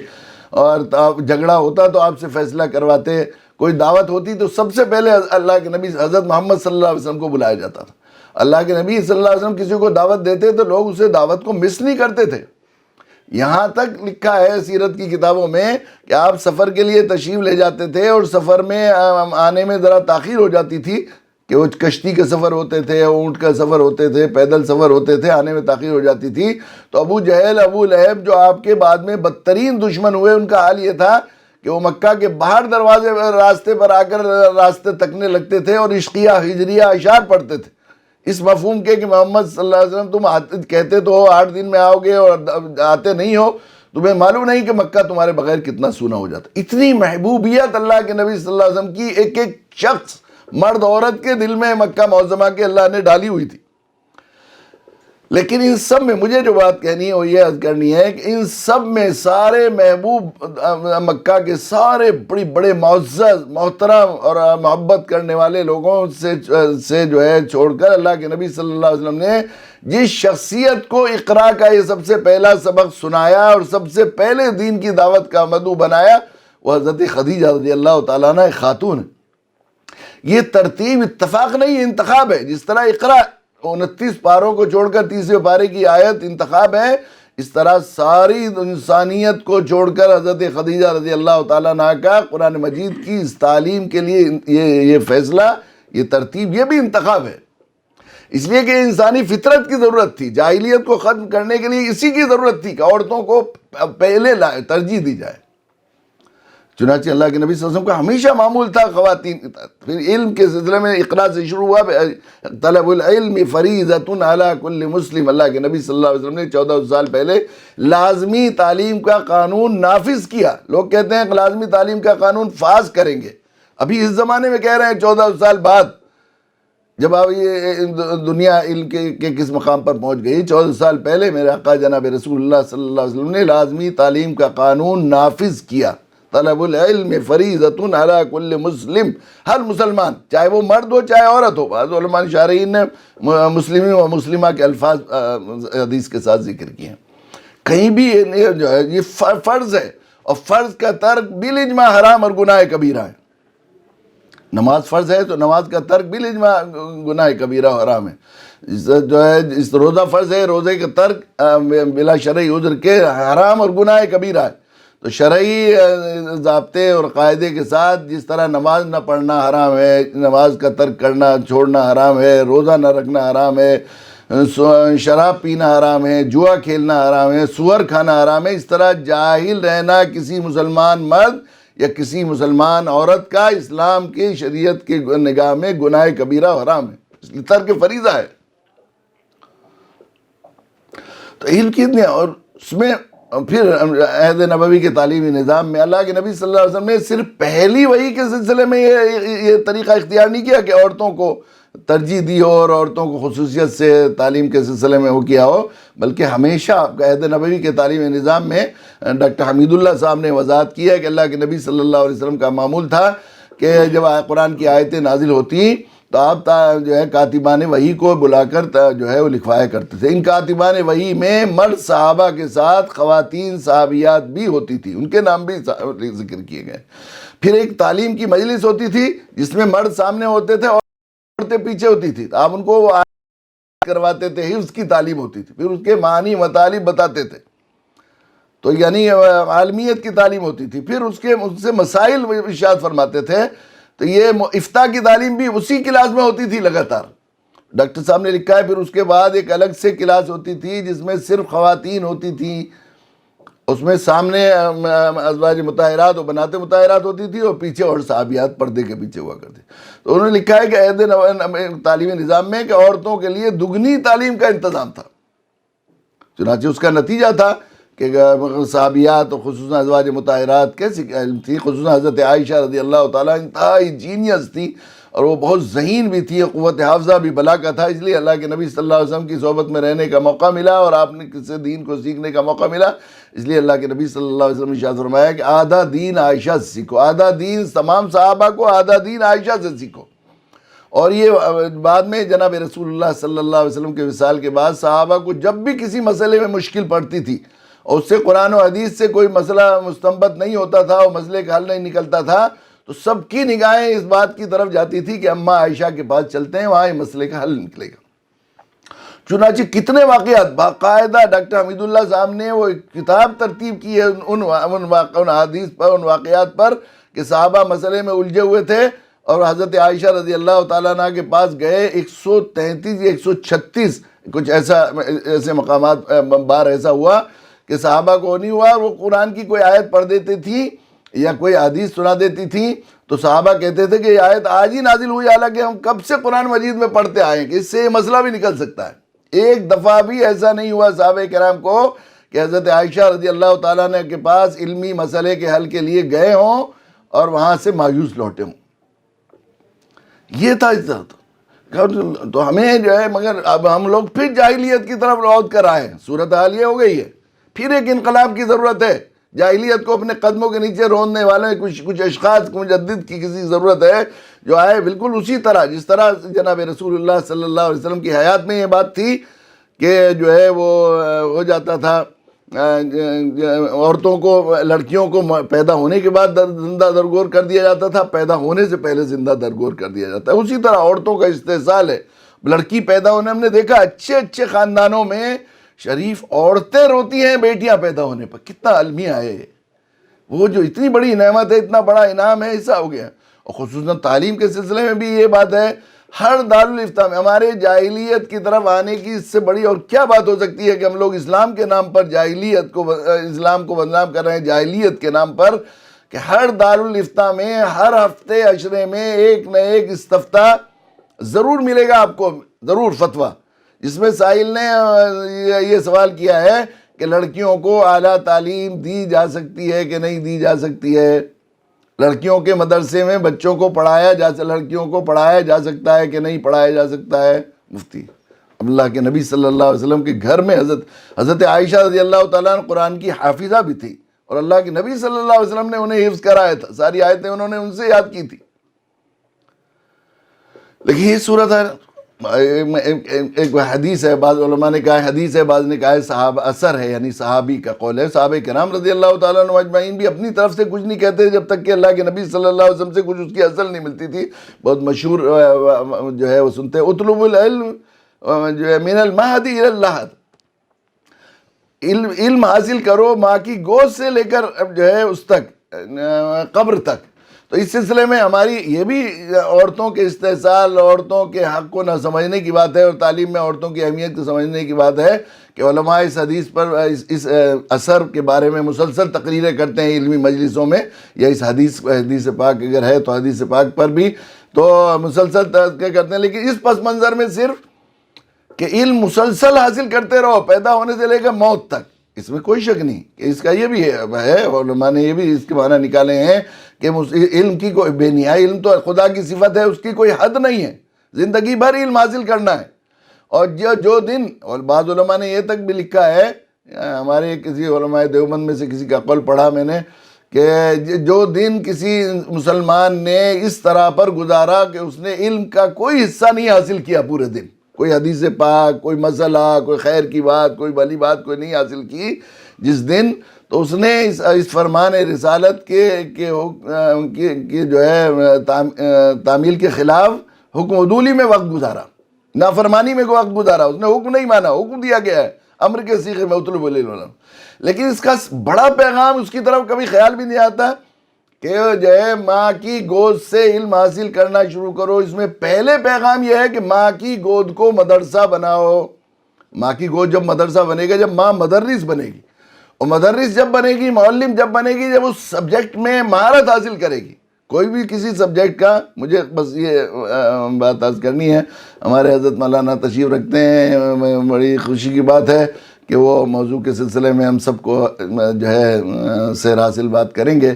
اور جھگڑا ہوتا تو آپ سے فیصلہ کرواتے، کوئی دعوت ہوتی تو سب سے پہلے اللہ کے نبی حضرت محمد صلی اللہ علیہ وسلم کو بلایا جاتا تھا۔ اللہ کے نبی صلی اللہ علیہ وسلم کسی کو دعوت دیتے تو لوگ اسے دعوت کو مس نہیں کرتے تھے۔ یہاں تک لکھا ہے سیرت کی کتابوں میں کہ آپ سفر کے لیے تشریف لے جاتے تھے، اور سفر میں آنے میں ذرا تاخیر ہو جاتی تھی، کہ وہ کشتی کے سفر ہوتے تھے، اونٹ کا سفر ہوتے تھے، پیدل سفر ہوتے تھے، آنے میں تاخیر ہو جاتی تھی، تو ابو جہل، ابو لہب جو آپ کے بعد میں بدترین دشمن ہوئے، ان کا حال یہ تھا کہ وہ مکہ کے باہر دروازے راستے پر آ کر راستے تکنے لگتے تھے، اور عشقیہ ہجریہ اشعار پڑھتے تھے، اس مفہوم کے کہ محمد صلی اللہ علیہ وسلم تم کہتے تو ہو 8 دن میں آؤ گے اور آتے نہیں ہو، تمہیں معلوم نہیں کہ مکہ تمہارے بغیر کتنا سونا ہو جاتا۔ اتنی محبوبیت اللہ کے نبی صلی اللہ علیہ وسلم کی ایک ایک شخص، مرد عورت کے دل میں مکہ معظمہ کے اللہ نے ڈالی ہوئی تھی۔ لیکن ان سب میں مجھے جو بات کہنی ہے وہ یہ عرض کرنی ہے کہ ان سب میں سارے محبوب مکہ کے سارے بڑے معزز، محترم اور محبت کرنے والے لوگوں سے جو ہے چھوڑ کر اللہ کے نبی صلی اللہ علیہ وسلم نے جس شخصیت کو اقرا کا یہ سب سے پہلا سبق سنایا اور سب سے پہلے دین کی دعوت کا مدعو بنایا، وہ حضرت خدیجہ رضی اللہ تعالیٰ عنہ ایک خاتون ہے۔ یہ ترتیب اتفاق نہیں، انتخاب ہے۔ جس طرح اقرا 29 پاروں کو چھوڑ کر 30ویں پارے کی آیت انتخاب ہے، اس طرح ساری انسانیت کو چھوڑ کر حضرت خدیجہ رضی اللہ تعالیٰ عنہ کا قرآن مجید کی اس تعلیم کے لیے یہ فیصلہ، یہ ترتیب، یہ بھی انتخاب ہے۔ اس لیے کہ انسانی فطرت کی ضرورت تھی، جاہلیت کو ختم کرنے کے لیے اسی کی ضرورت تھی کہ عورتوں کو پہلے ترجیح دی جائے۔ چنانچہ اللہ کے نبی صلی اللہ علیہ وسلم کا ہمیشہ معمول تھا خواتین کا۔ پھر علم کے سلسلے میں اقرا سے شروع ہوا، طلب العلم فریضۃ علی کل مسلم۔ اللہ کے نبی صلی اللہ علیہ وسلم نے 14 سال پہلے لازمی تعلیم کا قانون نافذ کیا۔ لوگ کہتے ہیں کہ لازمی تعلیم کا قانون فاس کریں گے، ابھی اس زمانے میں کہہ رہے ہیں 14 سال بعد، جب آپ یہ دنیا علم کے کس مقام پر پہنچ گئی۔ 14 سال پہلے میرے آقا جناب رسول اللہ صلی اللہ علیہ وسلم نے لازمی تعلیم کا قانون نافذ کیا۔ طلب العلم فریضۃ علی کل مسلم، ہر مسلمان، چاہے وہ مرد ہو چاہے عورت ہو۔ بعض علماء شارحین نے مسلم و مسلمہ کے الفاظ حدیث کے ساتھ ذکر کیے ہیں۔ کہیں بھی جو ہے یہ فرض ہے، اور فرض کا ترک بالاجماع حرام اور گناہ کبیرہ ہے۔ نماز فرض ہے تو نماز کا ترک بالاجماع گناہ کبیرہ و حرام ہے۔ جو ہے اس روزہ فرض ہے، روزے کا ترک بلا شرعی عذر کے حرام اور گناہ کبیرہ ہے۔ تو شرعی ضابطے اور قاعدے کے ساتھ جس طرح نماز نہ پڑھنا حرام ہے، نماز کا ترک کرنا چھوڑنا حرام ہے، روزہ نہ رکھنا حرام ہے، شراب پینا حرام ہے، جوا کھیلنا حرام ہے، سور کھانا حرام ہے، اس طرح جاہل رہنا کسی مسلمان مرد یا کسی مسلمان عورت کا اسلام کی شریعت کے نگاہ میں گناہ کبیرہ حرام ہے، اس لیے ترک فریضہ ہے۔ تو علم کی اتنی، اور اس میں پھر عہد نبوی کے تعلیمی نظام میں اللہ کے نبی صلی اللہ علیہ وسلم نے صرف پہلی وحی کے سلسلے میں یہ طریقہ اختیار نہیں کیا کہ عورتوں کو ترجیح دی ہو اور عورتوں کو خصوصیت سے تعلیم کے سلسلے میں وہ کیا ہو، بلکہ ہمیشہ عہد نبوی کے تعلیمی نظام میں ڈاکٹر حمید اللہ صاحب نے وضاحت کی ہے کہ اللہ کے نبی صلی اللہ علیہ وسلم کا معمول تھا کہ جب قرآن کی آیتیں نازل ہوتی تو آپ جو ہے کاتبان وحی کو بلا کر جو ہے وہ لکھوایا کرتے تھے۔ ان کاتبان وحی میں مرد صحابہ کے ساتھ خواتین صحابیات بھی ہوتی تھی، ان کے نام بھی ذکر کیے گئے۔ پھر ایک تعلیم کی مجلس ہوتی تھی جس میں مرد سامنے ہوتے تھے اور عورتیں پیچھے ہوتی تھی، آپ ان کو وہ کرواتے تھے، حفظ کی تعلیم ہوتی تھی، پھر اس کے معنی مطالب بتاتے تھے، تو یعنی عالمیت کی تعلیم ہوتی تھی، پھر اس سے مسائل ارشاد فرماتے تھے۔ تو یہ افتاء کی تعلیم بھی اسی کلاس میں ہوتی تھی لگاتار، ڈاکٹر صاحب نے لکھا ہے۔ پھر اس کے بعد ایک الگ سے کلاس ہوتی تھی جس میں صرف خواتین ہوتی تھیں، اس میں سامنے ازواج مطہرات اور بنات مطہرات ہوتی تھی اور پیچھے اور صحابیات پردے کے پیچھے ہوا کرتے۔ تو انہوں نے لکھا ہے کہ عہد تعلیمی نظام میں کہ عورتوں کے لیے دگنی تعلیم کا انتظام تھا، چنانچہ اس کا نتیجہ تھا کہ صحابیات اور خصوصاً ازواج مطہرات کیسی علم تھی، خصوصاً حضرت عائشہ رضی اللہ تعالیٰ انتہائی جینیس تھی اور وہ بہت ذہین بھی تھی، قوت حافظہ بھی بلا کا تھا، اس لیے اللہ کے نبی صلی اللہ علیہ وسلم کی صحبت میں رہنے کا موقع ملا اور آپ نے کسی دین کو سیکھنے کا موقع ملا، اس لیے اللہ کے نبی صلی اللہ علیہ وسلم نے ارشاد فرمایا کہ آدھا دین عائشہ سے سیکھو، آدھا دین تمام صحابہ کو، آدھا دین عائشہ سے سیکھو۔ اور یہ بعد میں جناب رسول اللہ صلی اللہ علیہ وسلم کے وصال کے بعد صحابہ کو جب بھی کسی مسئلے میں مشکل پڑتی تھی اور اس سے قرآن و حدیث سے کوئی مسئلہ مستنبط نہیں ہوتا تھا اور مسئلے کا حل نہیں نکلتا تھا، تو سب کی نگاہیں اس بات کی طرف جاتی تھی کہ اماں عائشہ کے پاس چلتے ہیں، وہاں یہ مسئلے کا حل نکلے گا۔ چنانچہ کتنے واقعات باقاعدہ ڈاکٹر حمید اللہ صاحب نے وہ کتاب ترتیب کی ہے ان حدیث پر، ان واقعات پر کہ صحابہ مسئلے میں الجھے ہوئے تھے اور حضرت عائشہ رضی اللہ تعالیٰ عنہ کے پاس گئے، 133 یا 136 کچھ ایسے مقامات بار ایسا ہوا کہ صحابہ کو نہیں ہوا، وہ قرآن کی کوئی آیت پڑھ دیتی تھی یا کوئی حدیث سنا دیتی تھی تو صحابہ کہتے تھے کہ یہ آیت آج ہی نازل ہوئی، حالانکہ ہم کب سے قرآن مجید میں پڑھتے آئے ہیں کہ اس سے یہ مسئلہ بھی نکل سکتا ہے۔ ایک دفعہ بھی ایسا نہیں ہوا صحابہ کرام کو کہ حضرت عائشہ رضی اللہ تعالیٰ عنہ کے پاس علمی مسئلے کے حل کے لیے گئے ہوں اور وہاں سے مایوس لوٹے ہوں۔ یہ تھا اس طرح۔ تو ہمیں جو ہے مگر اب ہم لوگ پھر جاہلیت کی طرف لوٹ کر آئے ہیں، صورتحال یہ ہو گئی ہے، پھر ایک انقلاب کی ضرورت ہے، جاہلیت کو اپنے قدموں کے نیچے روندنے والے کچھ اشخاص مجدد کی کسی ضرورت ہے جو آئے بالکل اسی طرح جس طرح جناب رسول اللہ صلی اللہ علیہ وسلم کی حیات میں یہ بات تھی کہ جو ہے وہ ہو جاتا تھا عورتوں کو، لڑکیوں کو پیدا ہونے کے بعد زندہ درگور کر دیا جاتا تھا، پیدا ہونے سے پہلے زندہ درگور کر دیا جاتا ہے۔ اسی طرح عورتوں کا استحصال ہے، لڑکی پیدا ہونے ہم نے دیکھا اچھے اچھے خاندانوں میں شریف عورتیں روتی ہیں بیٹیاں پیدا ہونے پر، کتنا المیہ ہے وہ، جو اتنی بڑی نعمت ہے، اتنا بڑا انعام ہے، ایسا ہو گیا۔ اور خصوصاً تعلیم کے سلسلے میں بھی یہ بات ہے، ہر دارالفتہ میں ہمارے جاہلیت کی طرف آنے کی اس سے بڑی اور کیا بات ہو سکتی ہے کہ ہم لوگ اسلام کے نام پر جاہلیت کو، اسلام کو بدنام کر رہے ہیں جاہلیت کے نام پر، کہ ہر دارالفتہ میں ہر ہفتے عشرے میں ایک نہ ایک استفتاء ضرور ملے گا آپ کو، ضرور فتویٰ، جس میں سائل نے یہ سوال کیا ہے کہ لڑکیوں کو اعلیٰ تعلیم دی جا سکتی ہے کہ نہیں دی جا سکتی ہے، لڑکیوں کے مدرسے میں بچوں کو لڑکیوں کو پڑھایا جا سکتا ہے کہ نہیں پڑھایا جا سکتا ہے۔ مفتی اللہ کے نبی صلی اللہ علیہ وسلم کے گھر میں حضرت عائشہ رضی اللہ تعالیٰ عنہ قرآن کی حافظہ بھی تھی اور اللہ کے نبی صلی اللہ علیہ وسلم نے انہیں حفظ کرایا تھا، ساری آیتیں انہوں نے ان سے یاد کی تھی۔ لیکن یہ صورت ہے، ایک حدیث ہے، بعض علماء نے کہا ہے حدیث ہے، بعض نے کہا ہے صحابہ اثر ہے، یعنی صحابی کا قول ہے۔ صحابہ کرام رضی اللہ تعالیٰ عنہ اجمعین بھی اپنی طرف سے کچھ نہیں کہتے جب تک کہ اللہ کے نبی صلی اللہ علیہ وسلم سے کچھ اس کی اصل نہیں ملتی تھی۔ بہت مشہور جو ہے وہ سنتے ہیں اطلب العلم جو ہے من المہدی الی اللحد، علم حاصل کرو ماں کی گود سے لے کر جو ہے اس تک قبر تک۔ تو اس سلسلے میں ہماری یہ بھی عورتوں کے استحصال، عورتوں کے حق کو نہ سمجھنے کی بات ہے، اور تعلیم میں عورتوں کی اہمیت کو سمجھنے کی بات ہے کہ علماء اس حدیث پر اس اثر کے بارے میں مسلسل تقریریں کرتے ہیں علمی مجلسوں میں، یا اس حدیث پاک اگر ہے تو حدیث پاک پر بھی تو مسلسل تذکرہ کرتے ہیں، لیکن اس پس منظر میں صرف کہ علم مسلسل حاصل کرتے رہو پیدا ہونے سے لے کر موت تک، اس میں کوئی شک نہیں کہ اس کا یہ بھی ہے، علماء نے یہ بھی اس کے معنی نکالے ہیں کہ علم کی کوئی بے نہائی، علم تو خدا کی صفت ہے، اس کی کوئی حد نہیں ہے، زندگی بھر علم حاصل کرنا ہے۔ اور جو دن، اور بعض علماء نے یہ تک بھی لکھا ہے، ہمارے کسی علماء دیوبند میں سے کسی کا قول پڑھا میں نے، کہ جو دن کسی مسلمان نے اس طرح پر گزارا کہ اس نے علم کا کوئی حصہ نہیں حاصل کیا پورے دن، کوئی حدیث پاک، کوئی مسئلہ، کوئی خیر کی بات، کوئی بھلی بات کوئی نہیں حاصل کی جس دن، تو اس نے اس فرمان رسالت کے جو ہے تعمیل کے خلاف حکم عدولی میں وقت گزارا، نافرمانی میں وقت گزارا، اس نے حکم نہیں مانا، حکم دیا گیا ہے امر کے صیغے میں اطلبوا العلم، لیکن اس کا بڑا پیغام اس کی طرف کبھی خیال بھی نہیں آتا کہ جو ہے ماں کی گود سے علم حاصل کرنا شروع کرو۔ اس میں پہلے پیغام یہ ہے کہ ماں کی گود کو مدرسہ بناؤ۔ ماں کی گود جب مدرسہ بنے گا، جب ماں مدرس بنے گی، اور مدرس جب بنے گی، معلم جب بنے گی، جب اس سبجیکٹ میں مہارت حاصل کرے گی، کوئی بھی کسی سبجیکٹ کا، مجھے بس یہ بات عرض کرنی ہے، ہمارے حضرت مولانا تشریف رکھتے ہیں، بڑی خوشی کی بات ہے کہ وہ موضوع کے سلسلے میں ہم سب کو جو ہے سیر حاصل بات کریں گے۔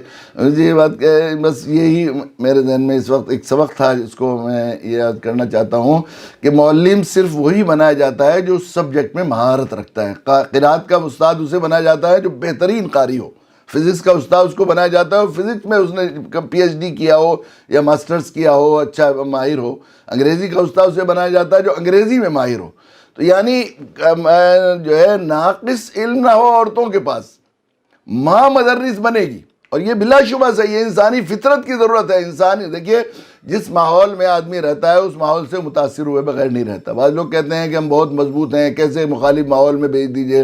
یہ بات کہ بس یہی میرے ذہن میں اس وقت ایک سبق تھا جس کو میں یہ یاد کرنا چاہتا ہوں کہ معلم صرف وہی بنایا جاتا ہے جو اس سبجیکٹ میں مہارت رکھتا ہے۔ قرات کا استاد اسے بنایا جاتا ہے جو بہترین قاری ہو، فزکس کا استاد اس کو بنایا جاتا ہے فزکس میں اس نے پی ایچ ڈی کیا ہو یا ماسٹرز کیا ہو، اچھا ماہر ہو۔ انگریزی کا استاد اسے بنایا جاتا ہے جو انگریزی میں ماہر ہو۔ تو یعنی جو ہے ناقص علم نہ ہو عورتوں کے پاس، ماں مدرس بنے گی، اور یہ بلا شبہ سے یہ انسانی فطرت کی ضرورت ہے۔ انسانی دیکھیے جس ماحول میں آدمی رہتا ہے اس ماحول سے متاثر ہوئے بغیر نہیں رہتا۔ بعض لوگ کہتے ہیں کہ ہم بہت مضبوط ہیں، کیسے مخالف ماحول میں بھیج دیجئے،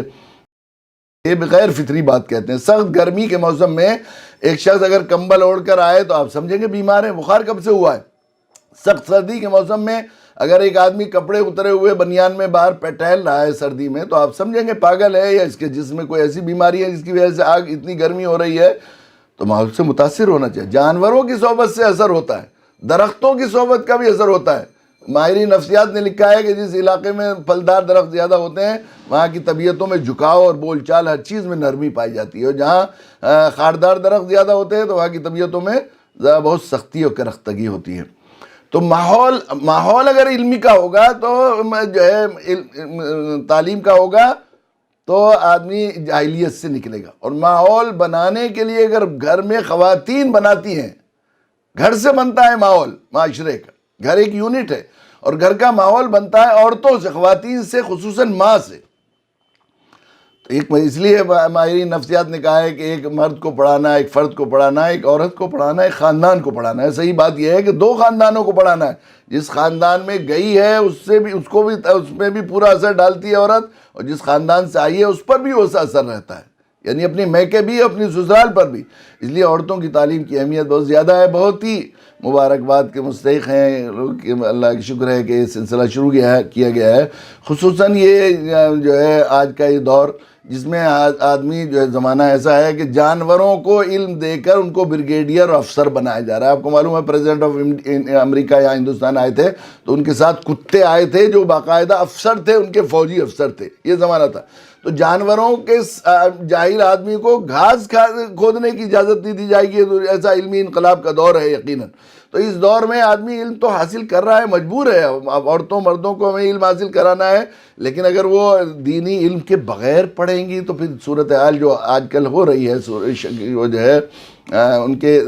یہ بغیر فطری بات کہتے ہیں۔ سخت گرمی کے موسم میں ایک شخص اگر کمبل اوڑھ کر آئے تو آپ سمجھیں گے بیمار ہے، بخار کب سے ہوا ہے۔ سخت سردی کے موسم میں اگر ایک آدمی کپڑے اترے ہوئے بنیان میں باہر ٹہل رہا ہے سردی میں تو آپ سمجھیں گے پاگل ہے، یا اس کے جسم میں کوئی ایسی بیماری ہے جس کی وجہ سے آگ اتنی گرمی ہو رہی ہے۔ تو ماحول سے متاثر ہونا چاہیے۔ جانوروں کی صحبت سے اثر ہوتا ہے، درختوں کی صحبت کا بھی اثر ہوتا ہے۔ ماہرین نفسیات نے لکھا ہے کہ جس علاقے میں پھلدار درخت زیادہ ہوتے ہیں وہاں کی طبیعتوں میں جھکاؤ اور بول چال ہر چیز میں نرمی پائی جاتی ہے، اور جہاں خاردار درخت زیادہ ہوتے ہیں تو وہاں کی طبیعتوں میں بہت سختی اور کرختگی ہوتی ہے۔ تو ماحول اگر علمی کا ہوگا تو جو ہے تعلیم کا ہوگا تو آدمی جاہلیت سے نکلے گا۔ اور ماحول بنانے کے لیے اگر گھر میں خواتین بناتی ہیں، گھر سے بنتا ہے ماحول معاشرے کا، گھر ایک یونٹ ہے، اور گھر کا ماحول بنتا ہے عورتوں سے، خواتین سے، خصوصاً ماں سے۔ اس لیے ماہرین نفسیات نے کہا ہے کہ ایک مرد کو پڑھانا ہے، ایک فرد کو پڑھانا ہے، ایک عورت کو پڑھانا ہے، ایک خاندان کو پڑھانا ہے۔ صحیح بات یہ ہے کہ دو خاندانوں کو پڑھانا ہے۔ جس خاندان میں گئی ہے اس میں بھی پورا اثر ڈالتی ہے عورت، اور جس خاندان سے آئی ہے اس پر بھی وہ اثر رہتا ہے، یعنی اپنی میکے بھی اپنی سسرال پر بھی۔ اس لیے عورتوں کی تعلیم کی اہمیت بہت زیادہ ہے۔ بہت ہی مبارکباد کے مستحق ہیں لوگ، اللہ کا شکر ہے کہ یہ سلسلہ شروع کیا گیا ہے۔ خصوصاً یہ جو ہے آج کا یہ دور جس میں آدمی جو ہے زمانہ ایسا ہے کہ جانوروں کو علم دے کر ان کو بریگیڈیئر افسر بنایا جا رہا ہے۔ آپ کو معلوم ہے پریزیڈنٹ آف امریکہ یا ہندوستان آئے تھے تو ان کے ساتھ کتے آئے تھے جو باقاعدہ افسر تھے، ان کے فوجی افسر تھے، یہ زمانہ تھا۔ تو جانوروں کے جاہل آدمی کو گھاس کھودنے کی اجازت نہیں دی جائے گی، ایسا علمی انقلاب کا دور ہے یقیناً۔ تو اس دور میں آدمی علم تو حاصل کر رہا ہے، مجبور ہے، عورتوں مردوں کو ہمیں علم حاصل کرانا ہے، لیکن اگر وہ دینی علم کے بغیر پڑھیں گی تو پھر صورتحال جو آج کل ہو رہی ہے وہ جو ہے ان کے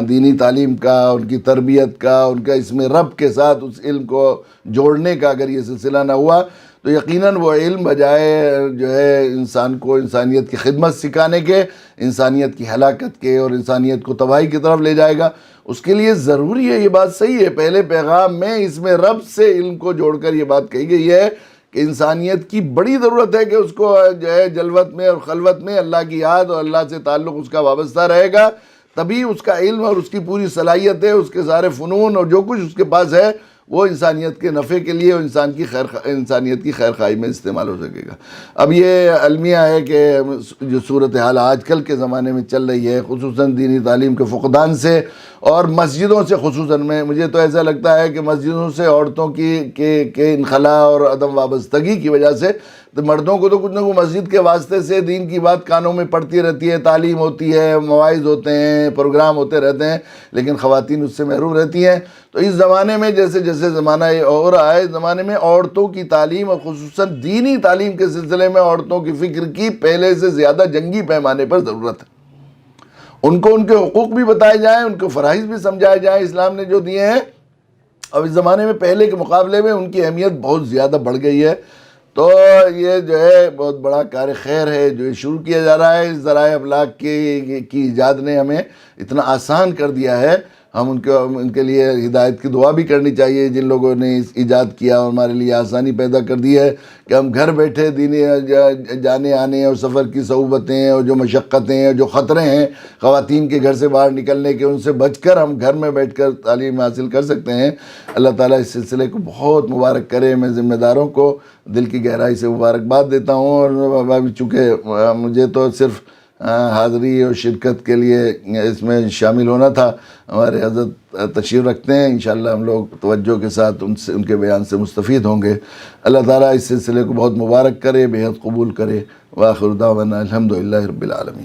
دینی تعلیم کا، ان کی تربیت کا، ان کا اس میں رب کے ساتھ اس علم کو جوڑنے کا اگر یہ سلسلہ نہ ہوا تو یقیناً وہ علم بجائے جو ہے انسان کو انسانیت کی خدمت سکھانے کے، انسانیت کی ہلاکت کے اور انسانیت کو تباہی کی طرف لے جائے گا۔ اس کے لیے ضروری ہے، یہ بات صحیح ہے، پہلے پیغام میں اس میں رب سے علم کو جوڑ کر یہ بات کہی گئی ہے کہ انسانیت کی بڑی ضرورت ہے کہ اس کو جو ہے جلوت میں اور خلوت میں اللہ کی یاد اور اللہ سے تعلق اس کا وابستہ رہے گا، تبھی اس کا علم اور اس کی پوری صلاحیت ہے، اس کے سارے فنون اور جو کچھ اس کے پاس ہے وہ انسانیت کے نفع کے لیے اور انسانیت کی خیر خواہی میں استعمال ہو سکے گا۔ اب یہ المیہ ہے کہ جو صورتحال آج کل کے زمانے میں چل رہی ہے، خصوصاً دینی تعلیم کے فقدان سے اور مسجدوں سے خصوصاً، مجھے تو ایسا لگتا ہے کہ مسجدوں سے عورتوں کے انخلا اور عدم وابستگی کی وجہ سے، تو مردوں کو تو کچھ نہ کچھ مسجد کے واسطے سے دین کی بات کانوں میں پڑتی رہتی ہے، تعلیم ہوتی ہے، مواعظ ہوتے ہیں، پروگرام ہوتے رہتے ہیں، لیکن خواتین اس سے محروم رہتی ہیں۔ تو اس زمانے میں جیسے جیسے زمانہ ہو رہا ہے، اس زمانے میں عورتوں کی تعلیم اور خصوصاً دینی تعلیم کے سلسلے میں عورتوں کی فکر کی پہلے سے زیادہ جنگی پیمانے پر ضرورت ہے۔ ان کو ان کے حقوق بھی بتائے جائیں، ان کو فرائض بھی سمجھائے جائیں اسلام نے جو دیے ہیں۔ اب اس زمانے میں پہلے کے مقابلے میں ان کی اہمیت بہت زیادہ بڑھ گئی ہے، تو یہ جو ہے بہت بڑا کار خیر ہے جو شروع کیا جا رہا ہے۔ اس ذرائع ابلاغ کی ایجاد نے ہمیں اتنا آسان کر دیا ہے، ہم ان کے لیے ہدایت کی دعا بھی کرنی چاہیے جن لوگوں نے اس ایجاد کیا اور ہمارے لیے آسانی پیدا کر دی ہے کہ ہم گھر بیٹھے دینی جانے آنے اور سفر کی صعوبتیں اور جو مشقتیں اور جو خطرے ہیں خواتین کے گھر سے باہر نکلنے کے، ان سے بچ کر ہم گھر میں بیٹھ کر تعلیم حاصل کر سکتے ہیں۔ اللہ تعالیٰ اس سلسلے کو بہت مبارک کرے۔ میں ذمہ داروں کو دل کی گہرائی سے مبارکباد دیتا ہوں، اور چونکہ مجھے تو صرف حاضری اور شرکت کے لیے اس میں شامل ہونا تھا، ہمارے حضرت تشریف رکھتے ہیں، انشاءاللہ ہم لوگ توجہ کے ساتھ ان کے بیان سے مستفید ہوں گے۔ اللہ تعالیٰ اس سلسلے کو بہت مبارک کرے، بے حد قبول کرے۔ وآخر دعوانا الحمدللہ رب العالمین۔